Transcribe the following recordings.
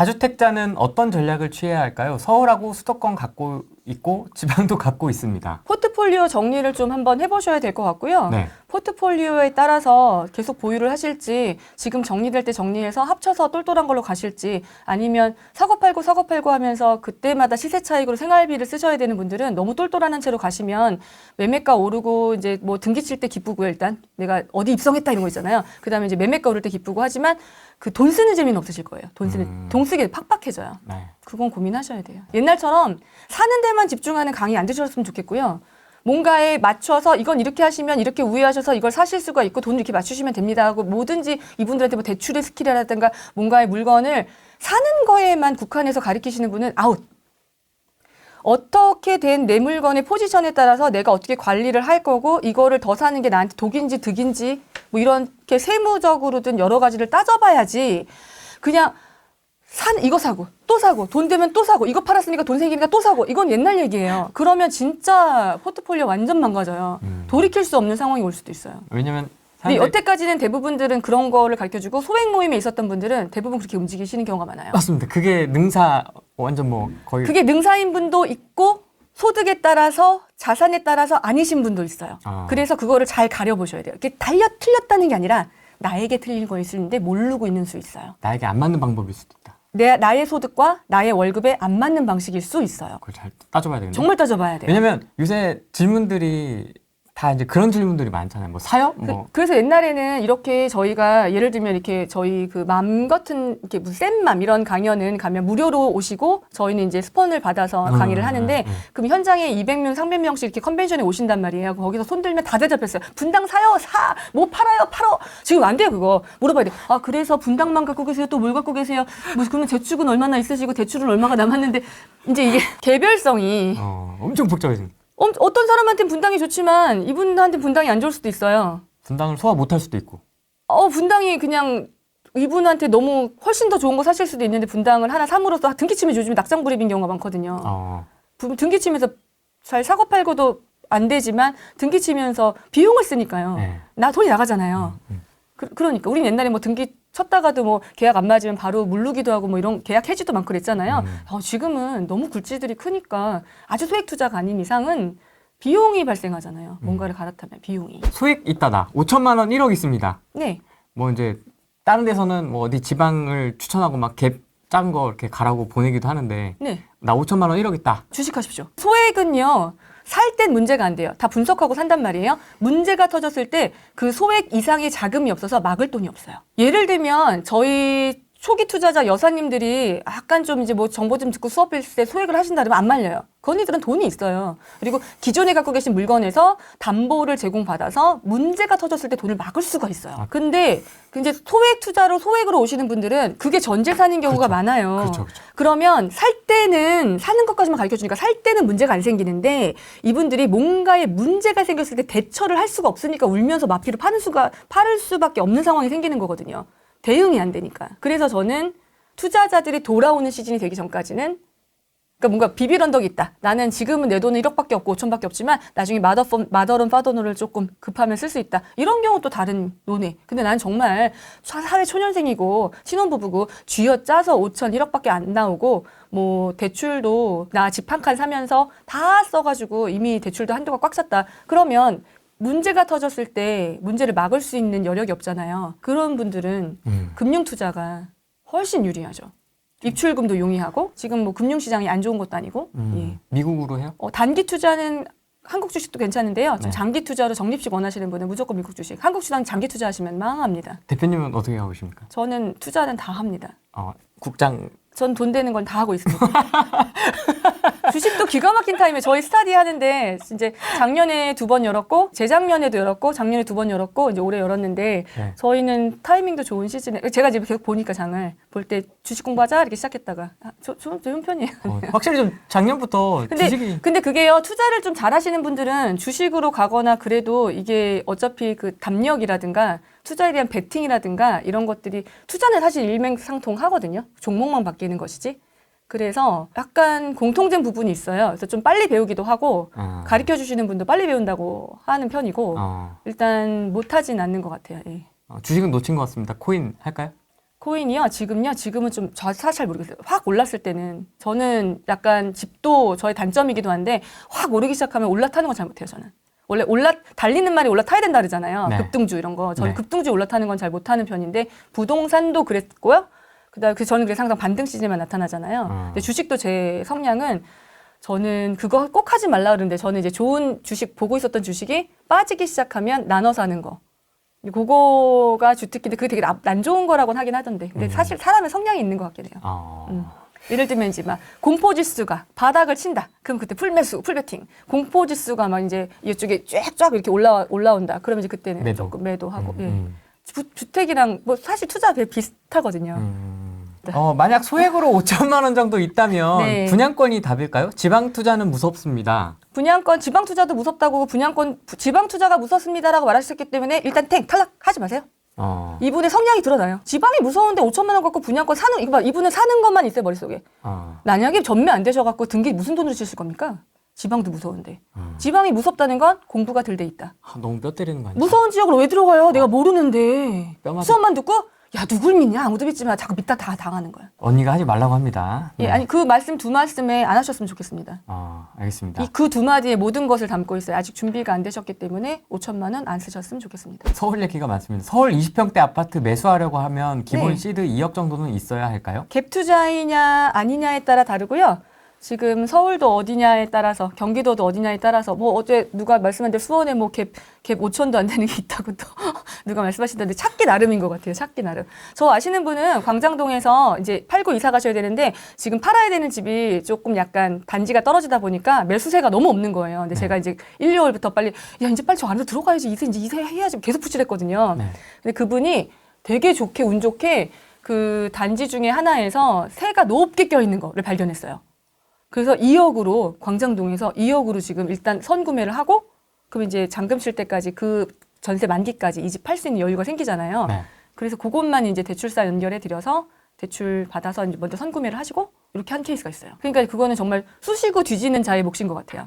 다주택자는 어떤 전략을 취해야 할까요? 서울하고 수도권 갖고 있고 지방도 갖고 있습니다. 포트폴리오 정리를 좀 한번 해보셔야 될 것 같고요. 네. 포트폴리오에 따라서 계속 보유를 하실지, 지금 정리될 때 정리해서 합쳐서 똘똘한 걸로 가실지, 아니면 사고 팔고 하면서 그때마다 시세 차익으로 생활비를 쓰셔야 되는 분들은 너무 똘똘한 채로 가시면 매매가 오르고 이제 뭐 등기 칠 때 기쁘고요. 일단 내가 어디 입성했다 이런 거 있잖아요. 그다음에 이제 매매가 오를 때 기쁘고 하지만 그 돈 쓰는 재미는 없으실 거예요. 돈 쓰기 팍팍해져요. 네. 그건 고민하셔야 돼요. 옛날처럼 사는 데만 집중하는 강의 안 되셨으면 좋겠고요. 뭔가에 맞춰서 이건 이렇게 하시면 이렇게 우회하셔서 이걸 사실 수가 있고 돈을 이렇게 맞추시면 됩니다 하고 뭐든지 이분들한테 뭐 대출의 스킬이라든가 뭔가의 물건을 사는 거에만 국한해서 가리키시는 분은 아웃. 어떻게 된 내 물건의 포지션에 따라서 내가 어떻게 관리를 할 거고 이거를 더 사는 게 나한테 독인지 득인지 뭐 이렇게 세무적으로든 여러 가지를 따져봐야지 그냥 이거 사고 또 사고 돈 되면 또 사고 이거 팔았으니까 돈 생기니까 또 사고 이건 옛날 얘기예요. 그러면 진짜 포트폴리오 완전 망가져요. 돌이킬 수 없는 상황이 올 수도 있어요. 왜냐면 근데 여태까지는 대부분들은 그런 거를 가르쳐주고 소액 모임에 있었던 분들은 대부분 그렇게 움직이시는 경우가 많아요. 맞습니다. 그게 능사 완전 뭐 거의 그게 능사인 분도 있고 소득에 따라서 자산에 따라서 아니신 분도 있어요. 그래서 그거를 잘 가려보셔야 돼요. 이게 틀렸다는 게 아니라 나에게 틀린 거 있는데 모르고 있는 수 있어요. 나에게 안 맞는 방법일 수도 있다. 나의 소득과 나의 월급에 안 맞는 방식일 수 있어요. 그걸 잘 따져봐야 되겠네. 정말 따져봐야 돼요. 왜냐면 요새 질문들이 다 이제 그런 질문들이 많잖아요. 뭐 사요? 뭐 그래서 옛날에는 이렇게 저희가 예를 들면 이렇게 저희 그 맘 같은 이렇게 무슨 센맘 이런 강연은 가면 무료로 오시고 저희는 이제 스폰을 받아서 강의를 하는데 그럼 현장에 200명, 300명씩 이렇게 컨벤션에 오신단 말이에요. 거기서 손 들면 다 대답했어요. 분당 사요, 사. 뭐 팔아요, 팔어. 지금 안 돼요, 그거. 물어봐야 돼. 아, 그래서 분당만 갖고 계세요? 또 뭘 갖고 계세요? 뭐 그러면 대출은 얼마나 있으시고 대출은 얼마가 남았는데 이제 이게 개별성이 엄청 복잡해집니다. 어떤 사람한테는 분당이 좋지만 이분한테 분당이 안 좋을 수도 있어요. 분당을 소화 못할 수도 있고. 분당이 그냥 이분한테 너무 훨씬 더 좋은 거 사실 수도 있는데 분당을 하나 삼으로써 등기치면 요즘에 낙상불입인 경우가 많거든요. 등기치면서 잘 사고 팔고도 안 되지만 등기치면서 비용을 쓰니까요. 네. 돈이 나가잖아요. 그러니까 우린 옛날에 뭐 등기 쳤다가도 뭐 계약 안 맞으면 바로 물르기도 하고 뭐 이런 계약 해지도 많고 그랬잖아요. 지금은 너무 굴지들이 크니까 아주 소액 투자가 아닌 이상은 비용이 발생하잖아요. 뭔가를 갈아타면 비용이. 소액 있다다. 5천만 원 1억 있습니다. 네. 뭐 이제 다른 데서는 뭐 어디 지방을 추천하고 막 갭 짠 거 이렇게 가라고 보내기도 하는데 네. 나 5천만 원 1억 있다. 주식하십시오. 소액은요. 살 땐 문제가 안 돼요. 다 분석하고 산단 말이에요. 문제가 터졌을 때 그 소액 이상의 자금이 없어서 막을 돈이 없어요. 예를 들면 저희 초기 투자자 여사님들이 약간 좀 이제 뭐 정보 좀 듣고 수업했을 때 소액을 하신다 그러면 안 말려요. 그 언니들은 돈이 있어요. 그리고 기존에 갖고 계신 물건에서 담보를 제공받아서 문제가 터졌을 때 돈을 막을 수가 있어요. 근데 이제 소액 투자로 소액으로 오시는 분들은 그게 전 재산인 경우가 그렇죠. 많아요. 그렇죠. 그러면 살 때는 사는 것까지만 가르쳐 주니까 살 때는 문제가 안 생기는데 이분들이 뭔가에 문제가 생겼을 때 대처를 할 수가 없으니까 울면서 마피를 팔을 수밖에 없는 상황이 생기는 거거든요. 대응이 안 되니까. 그래서 저는 투자자들이 돌아오는 시즌이 되기 전까지는 그러니까 뭔가 비빌 언덕이 있다. 나는 지금은 내 돈은 1억밖에 없고 5천밖에 없지만 나중에 마더런 파더너를 조금 급하면 쓸 수 있다. 이런 경우 또 다른 논의. 근데 난 정말 사회 초년생이고 신혼부부고 쥐어짜서 5천 1억밖에 안 나오고 뭐 대출도 나 집 한 칸 사면서 다 써가지고 이미 대출도 한도가 꽉 찼다. 그러면 문제가 터졌을 때 문제를 막을 수 있는 여력이 없잖아요. 그런 분들은 금융투자가 훨씬 유리하죠. 입출금도 용이하고 지금 뭐 금융시장이 안 좋은 것도 아니고 예. 미국으로 해요? 단기 투자는 한국 주식도 괜찮은데요. 좀 장기 투자로 적립식 원하시는 분은 무조건 미국 주식. 한국 주식 장기 투자하시면 망합니다. 대표님은 어떻게 하고 계십니까? 저는 투자는 다 합니다. 국장 전 돈 되는 건 다 하고 있습니다. 주식도 기가 막힌 타임에 저희 스타디 하는데 이제 작년에 2번 열었고 재작년에도 열었고 작년에 2번 열었고 이제 올해 열었는데 네. 저희는 타이밍도 좋은 시즌에 제가 지금 계속 보니까 장을 볼 때 주식 공부하자 이렇게 시작했다가 좋은 편이에요. 확실히 좀 작년부터 주식이 근데 그게요 투자를 좀 잘하시는 분들은 주식으로 가거나 그래도 이게 어차피 그 담력이라든가 투자에 대한 베팅이라든가 이런 것들이 투자는 사실 일맥상통하거든요. 종목만 바뀌는 것이지. 그래서 약간 공통된 부분이 있어요. 그래서 좀 빨리 배우기도 하고 가르쳐 주시는 분도 빨리 배운다고 하는 편이고 일단 못하진 않는 것 같아요. 예. 주식은 놓친 것 같습니다. 코인 할까요? 코인이요? 지금은 좀 사실 잘 모르겠어요. 확 올랐을 때는 저는 약간 집도 저의 단점이기도 한데 확 오르기 시작하면 올라타는 건 잘 못해요. 저는 원래 달리는 말이 올라타야 된다 그러잖아요. 네. 급등주 이런 거 저는 네. 급등주 올라타는 건 잘 못하는 편인데 부동산도 그랬고요. 그다음에 저는 그래서 항상 반등 시즌만 나타나잖아요. 근데 주식도 제 성향은 저는 그거 꼭 하지 말라 그러는데 저는 이제 좋은 주식 보고 있었던 주식이 빠지기 시작하면 나눠서 하는 거. 그거가 주특기인데 그게 되게 안 좋은 거라고는 하긴 하던데. 근데 사실 사람의 성향이 있는 것 같긴 해요. 예를 들면 이제 막 공포지수가 바닥을 친다. 그럼 그때 풀매수, 풀베팅. 공포지수가 막 이제 이쪽에 쫙쫙 이렇게 올라온다. 그러면 이제 그때는 조금 매도하고. 예. 주택이랑 뭐 사실 투자 되게 비슷하거든요. 만약 소액으로 5천만 원 정도 있다면 네. 분양권이 답일까요? 지방 투자는 무섭습니다. 분양권, 지방 투자도 무섭다고 지방 투자가 무섭습니다라고 말하셨기 때문에 일단 탈락하지 마세요. 이분의 성향이 드러나요. 지방이 무서운데 5천만 원 갖고 분양권 이분은 사는 것만 있어요, 머릿속에. 만약에 전매 안 되셔갖고 등기 무슨 돈으로 치실 겁니까? 지방도 무서운데. 지방이 무섭다는 건 공부가 덜 돼 있다. 너무 뼈 때리는 거 아니야? 무서운 지역으로 왜 들어가요? 내가 모르는데. 뼈마다- 수업만 듣고 야 누굴 믿냐? 아무도 믿지 마. 자꾸 믿다 다 당하는 거야. 언니가 하지 말라고 합니다. 예, 아니 그 두 말씀에 안 하셨으면 좋겠습니다. 알겠습니다. 그 두 마디에 모든 것을 담고 있어요. 아직 준비가 안 되셨기 때문에 5천만 원 안 쓰셨으면 좋겠습니다. 서울 얘기가 많습니다. 서울 20평대 아파트 매수하려고 하면 기본 네. 시드 2억 정도는 있어야 할까요? 갭 투자이냐 아니냐에 따라 다르고요. 지금 서울도 어디냐에 따라서 경기도도 어디냐에 따라서 뭐 어제 누가 말씀한 대로 수원에 뭐 갭 5천도 안 되는 게 있다고 또 누가 말씀하시던데 찾기 나름인 것 같아요. 찾기 나름. 저 아시는 분은 광장동에서 이제 팔고 이사 가셔야 되는데 지금 팔아야 되는 집이 조금 약간 단지가 떨어지다 보니까 매수세가 너무 없는 거예요. 근데 제가 이제 1, 2월부터 빨리 야 이제 빨리 저 안으로 들어가야지 이제 이사해야지 계속 푸시했거든요. 네. 근데 그분이 되게 운 좋게 그 단지 중에 하나에서 새가 높게 껴 있는 거를 발견했어요. 그래서 2억으로 광장동에서 2억으로 지금 일단 선구매를 하고 그럼 이제 잔금 칠 때까지 그 전세 만기까지 이 집 팔 수 있는 여유가 생기잖아요. 네. 그래서 그것만 이제 대출사 연결해 드려서 대출 받아서 이제 먼저 선구매를 하시고 이렇게 한 케이스가 있어요. 그러니까 그거는 정말 쑤시고 뒤지는 자의 몫인 것 같아요.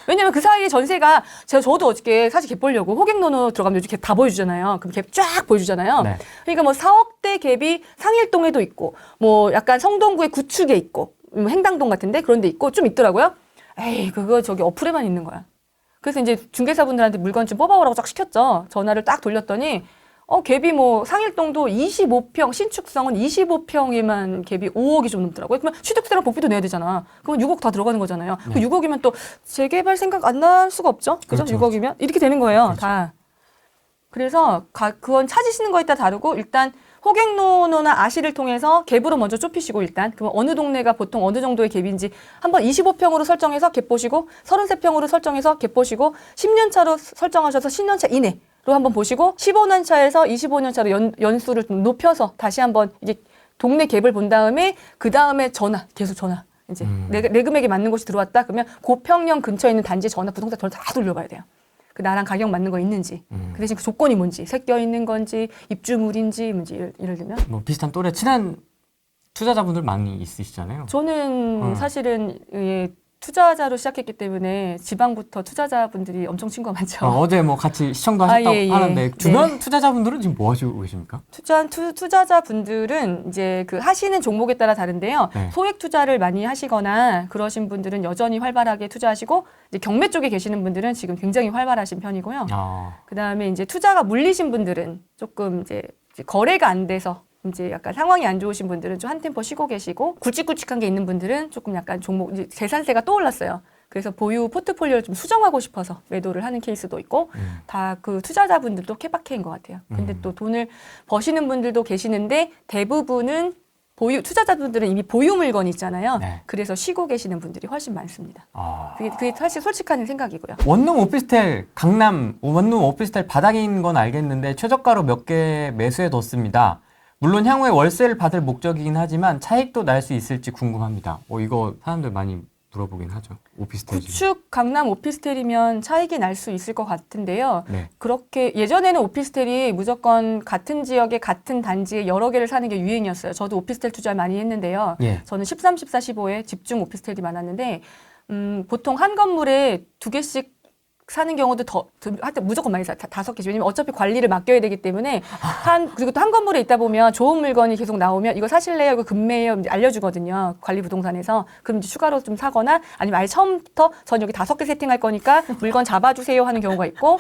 왜냐면 그 사이에 전세가 저도 어저께 사실 갭 보려고 호갱노노 들어가면 요즘 갭 다 보여주잖아요. 그럼 갭 쫙 보여주잖아요. 네. 그러니까 뭐 4억대 갭이 상일동에도 있고 뭐 약간 성동구의 구축에 있고 행당동 같은데 그런 데 있고 좀 있더라고요. 에이 그거 저기 어플에만 있는 거야. 그래서 이제 중개사분들한테 물건 좀 뽑아오라고 쫙 시켰죠. 전화를 딱 돌렸더니 갭이 뭐 상일동도 25평 신축성은 25평에만 갭이 5억이 좀 넘더라고요. 그러면 취득세랑 복비도 내야 되잖아. 그러면 6억 다 들어가는 거잖아요. 그 6억이면 또 재개발 생각 안 날 수가 없죠. 그죠? 그렇죠. 6억이면 이렇게 되는 거예요. 그렇죠. 다. 그래서 그건 찾으시는 거에 따라 다르고 일단 호갱노노나 아시를 통해서 갭으로 먼저 좁히시고 일단 그럼 어느 동네가 보통 어느 정도의 갭인지 한번 25평으로 설정해서 갭 보시고 33평으로 설정해서 갭 보시고 10년 차로 설정하셔서 10년 차 이내로 한번 보시고 15년 차에서 25년 차로 연수를 좀 높여서 다시 한번 이제 동네 갭을 본 다음에 그 다음에 계속 전화 이제 내 금액에 맞는 곳이 들어왔다 그러면 고평형 근처에 있는 단지 부동산 전화 다 돌려봐야 돼요. 그 나랑 가격 맞는 거 있는지 그 대신 그 조건이 뭔지 섞여 있는 건지 입주물인지 뭔지 예를 들면 뭐 비슷한 또래 친한 투자자분들 많이 있으시잖아요. 저는 사실은 투자자로 시작했기 때문에 지방부터 투자자분들이 엄청 친구가 많죠. 어제 뭐 같이 시청도 하셨다고 예. 하는데 주변 투자자분들은 지금 뭐 하시고 계십니까? 투자자분들은 이제 그 하시는 종목에 따라 다른데요. 네. 소액 투자를 많이 하시거나 그러신 분들은 여전히 활발하게 투자하시고 이제 경매 쪽에 계시는 분들은 지금 굉장히 활발하신 편이고요. 그다음에 이제 투자가 물리신 분들은 조금 이제 거래가 안 돼서 이제 약간 상황이 안 좋으신 분들은 좀 한 템포 쉬고 계시고 굵직굵직한 게 있는 분들은 조금 약간 종목 이제 재산세가 또 올랐어요. 그래서 보유 포트폴리오를 좀 수정하고 싶어서 매도를 하는 케이스도 있고 다 그 투자자분들도 케바케인 것 같아요. 근데 또 돈을 버시는 분들도 계시는데 대부분은 투자자분들은 이미 보유 물건이 있잖아요. 네. 그래서 쉬고 계시는 분들이 훨씬 많습니다. 그게 사실 솔직한 생각이고요. 원룸 오피스텔 강남 원룸 오피스텔 바닥에 있는 건 알겠는데 최저가로 몇 개 매수해뒀습니다. 물론 향후에 월세를 받을 목적이긴 하지만 차익도 날 수 있을지 궁금합니다. 이거 사람들 많이 물어보긴 하죠. 오피스텔 구축 강남 오피스텔이면 차익이 날 수 있을 것 같은데요. 네. 그렇게 예전에는 오피스텔이 무조건 같은 지역에 같은 단지에 여러 개를 사는 게 유행이었어요. 저도 오피스텔 투자를 많이 했는데요. 예. 저는 13, 14, 15에 집중 오피스텔이 많았는데 보통 한 건물에 2개씩 사는 경우도 하여튼 무조건 많이 사. 5개씩. 왜냐면 어차피 관리를 맡겨야 되기 때문에 그리고 또 한 건물에 있다 보면 좋은 물건이 계속 나오면 이거 사실래요? 이거 금매예요? 이제 알려주거든요. 관리 부동산에서. 그럼 이제 추가로 좀 사거나 아니면 아예 처음부터 전 여기 5개 세팅할 거니까 물건 잡아주세요 하는 경우가 있고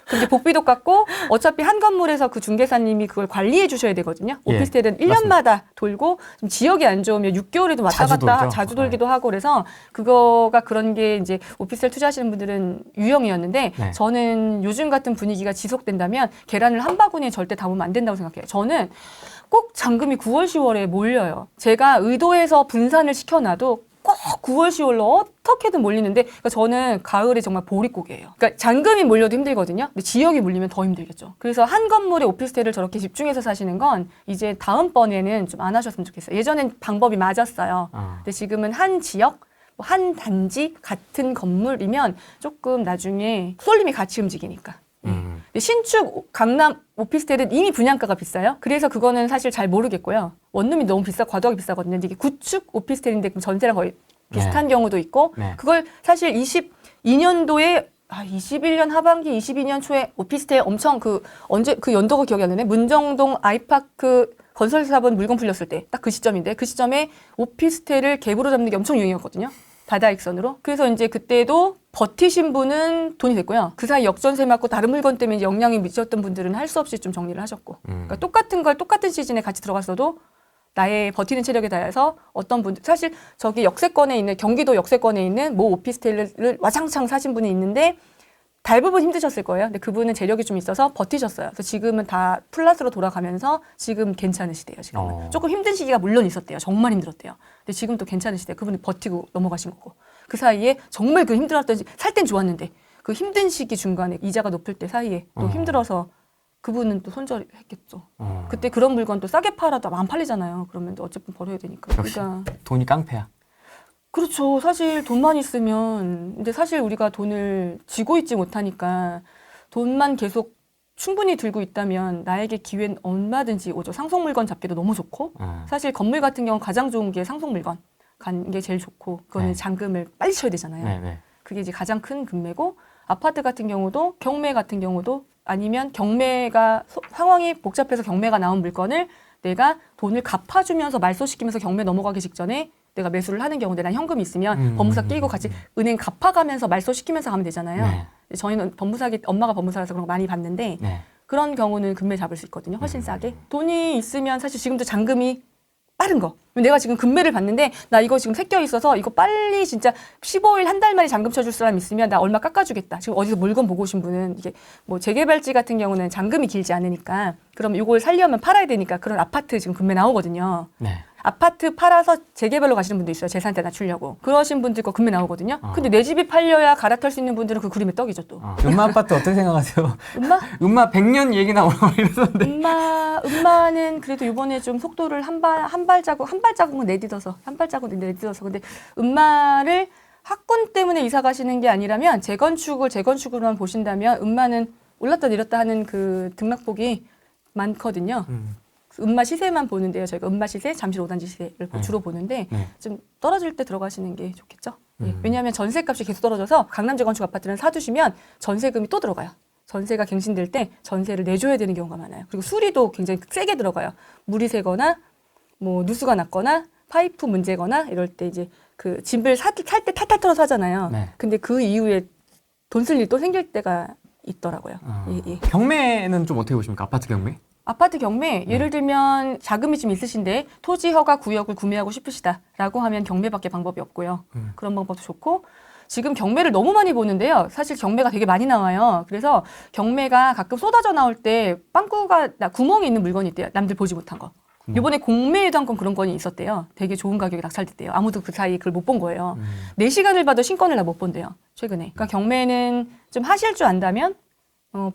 그럼 이제 복비도 깎고 어차피 한 건물에서 그 중개사님이 그걸 관리해 주셔야 되거든요. 예, 오피스텔은 1년마다 돌고 좀 지역이 안 좋으면 6개월에도 왔다 자주 갔다 돌죠. 자주 돌기도 하고 그래서 그거가 그런 게 이제 오피스텔 투자하시는 분들은 유형이었는데 네. 저는 요즘 같은 분위기가 지속된다면 계란을 한 바구니에 절대 담으면 안 된다고 생각해요. 저는 꼭 잔금이 9월, 10월에 몰려요. 제가 의도해서 분산을 시켜놔도 꼭 9월, 10월로 어떻게든 몰리는데 그러니까 저는 가을에 정말 보릿고개예요. 그러니까 잔금이 몰려도 힘들거든요. 근데 지역이 몰리면 더 힘들겠죠. 그래서 한 건물에 오피스텔을 저렇게 집중해서 사시는 건 이제 다음번에는 좀 안 하셨으면 좋겠어요. 예전엔 방법이 맞았어요. 근데 지금은 한 지역 한 단지 같은 건물이면 조금 나중에 쏠림이 같이 움직이니까. 근데 신축 강남 오피스텔은 이미 분양가가 비싸요. 그래서 그거는 사실 잘 모르겠고요. 원룸이 너무 과도하게 비싸거든요. 근데 이게 구축 오피스텔인데 그럼 전세랑 거의 비슷한 경우도 있고 네. 그걸 사실 22년도에 21년 하반기 22년 초에 오피스텔 엄청 언제 그 연도가 기억이 안 나네. 문정동 아이파크 건설사분 물건 풀렸을 때 딱 그 시점인데 그 시점에 오피스텔을 갭으로 잡는 게 엄청 유행이었거든요. 바다익선으로. 그래서 이제 그때도 버티신 분은 돈이 됐고요. 그 사이 역전세 맞고 다른 물건 때문에 영향이 미쳤던 분들은 할 수 없이 좀 정리를 하셨고. 그러니까 똑같은 걸 똑같은 시즌에 같이 들어갔어도 나의 버티는 체력에 대해서 어떤 분들 사실 저기 역세권에 있는 경기도 역세권에 있는 모 오피스텔을 와장창 사신 분이 있는데 대부분 힘드셨을 거예요. 근데 그분은 재력이 좀 있어서 버티셨어요. 그래서 지금은 다 플러스로 돌아가면서 지금 괜찮으시대요. 지금은. 조금 힘든 시기가 물론 있었대요. 정말 힘들었대요. 근데 지금 또 괜찮으시대요. 그분이 버티고 넘어가신 거고. 그 사이에 정말 그 힘들었던 살 땐 좋았는데 그 힘든 시기 중간에 이자가 높을 때 사이에 또 힘들어서 그분은 또 손절했겠죠. 그때 그런 물건 또 싸게 팔아도 안 팔리잖아요. 그러면 또 어쨌든 버려야 되니까. 역시 그러니까 돈이 깡패야. 그렇죠. 사실 돈만 있으면 근데 사실 우리가 돈을 쥐고 있지 못하니까 돈만 계속 충분히 들고 있다면 나에게 기회는 얼마든지 오죠. 상속 물건 잡기도 너무 좋고 사실 건물 같은 경우는 가장 좋은 게 상속 물건 간 게 제일 좋고 그거는 네. 잔금을 빨리 쳐야 되잖아요. 네. 그게 이제 가장 큰 금매고 아파트 같은 경우도 경매 같은 경우도 아니면 경매가 상황이 복잡해서 경매가 나온 물건을 내가 돈을 갚아주면서 말소시키면서 경매 넘어가기 직전에 내가 매수를 하는 경우인데 난 현금이 있으면 법무사 끼고 같이 은행 갚아가면서 말소시키면서 가면 되잖아요. 네. 저희는 엄마가 법무사라서 그런 거 많이 봤는데 네. 그런 경우는 금매 잡을 수 있거든요. 훨씬 싸게. 돈이 있으면 사실 지금도 잔금이 빠른 거. 내가 지금 금매를 받는데 나 이거 지금 새겨 있어서 이거 빨리 진짜 15일 한 달 만에 잔금 쳐줄 사람 있으면 나 얼마 깎아주겠다. 지금 어디서 물건 보고 오신 분은 이게 뭐 재개발지 같은 경우는 잔금이 길지 않으니까 그럼 이걸 살려면 팔아야 되니까 그런 아파트 지금 금매 나오거든요. 네. 아파트 팔아서 재개발로 가시는 분도 있어요. 재산세 낮추려고. 그러신 분들 거 금매 나오거든요. 근데 내 집이 팔려야 갈아탈 수 있는 분들은 그 그림의 떡이죠 또. 음마 아파트 어떻게 생각하세요? 음마? 음마 100년 얘기 나오고 이러던데. 음마는 그래도 이번에 좀 속도를 한 발자국은 내딛어서 근데 음마를 학군 때문에 이사 가시는 게 아니라면 재건축으로만 보신다면 음마는 올랐다 내렸다 하는 그 등락폭이 많거든요. 음마 시세만 보는데요. 저희가 음마 시세, 잠실 5단지 시세를 주로 보는데 좀 떨어질 때 들어가시는 게 좋겠죠. 예. 왜냐하면 전세값이 계속 떨어져서 강남 재건축 아파트는 사두시면 전세금이 또 들어가요. 전세가 갱신될 때 전세를 내줘야 되는 경우가 많아요. 그리고 수리도 굉장히 세게 들어가요. 물이 새거나 뭐 누수가 났거나 파이프 문제거나 이럴 때 이제 그 집을 살 때 탈탈 털어서 하잖아요. 네. 근데 그 이후에 돈 쓸 일 또 생길 때가 있더라고요. 예. 경매는 좀 어떻게 보십니까? 아파트 경매? 아파트 경매 예를 들면 자금이 좀 있으신데 토지 허가 구역을 구매하고 싶으시다라고 하면 경매밖에 방법이 없고요. 그런 방법도 좋고 지금 경매를 너무 많이 보는데요. 사실 경매가 되게 많이 나와요. 그래서 경매가 가끔 쏟아져 나올 때 빵꾸가 구멍이 있는 물건이 있대요. 남들 보지 못한 거. 이번에 공매에도 한 건 그런 건이 있었대요. 되게 좋은 가격에 낙찰됐대요. 아무도 그 사이에 그걸 못 본 거예요. 4시간을 봐도 신건을 다 못 본대요. 최근에. 그러니까 경매는 좀 하실 줄 안다면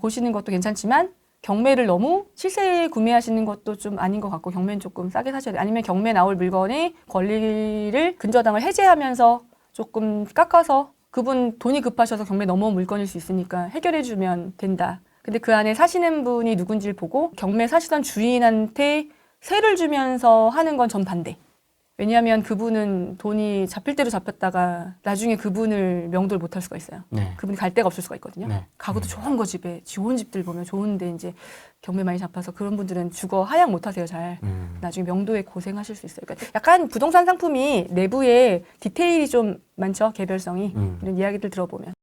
보시는 것도 괜찮지만 경매를 너무 시세에 구매하시는 것도 좀 아닌 것 같고 경매는 조금 싸게 사셔야 돼요. 아니면 경매 나올 물건의 권리를 근저당을 해제하면서 조금 깎아서 그분 돈이 급하셔서 경매 넘어온 물건일 수 있으니까 해결해주면 된다. 근데 그 안에 사시는 분이 누군지를 보고 경매 사시던 주인한테 세를 주면서 하는 건 전 반대. 왜냐하면 그분은 돈이 잡힐 대로 잡혔다가 나중에 그분을 명도를 못할 수가 있어요. 네. 그분이 갈 데가 없을 수가 있거든요. 네. 가구도 좋은 거 집에 좋은 집들 보면 좋은데 이제 경매 많이 잡혀서 그런 분들은 주거 하향 못하세요. 잘 나중에 명도에 고생하실 수 있어요. 그러니까 약간 부동산 상품이 내부에 디테일이 좀 많죠. 개별성이 이런 이야기들 들어보면.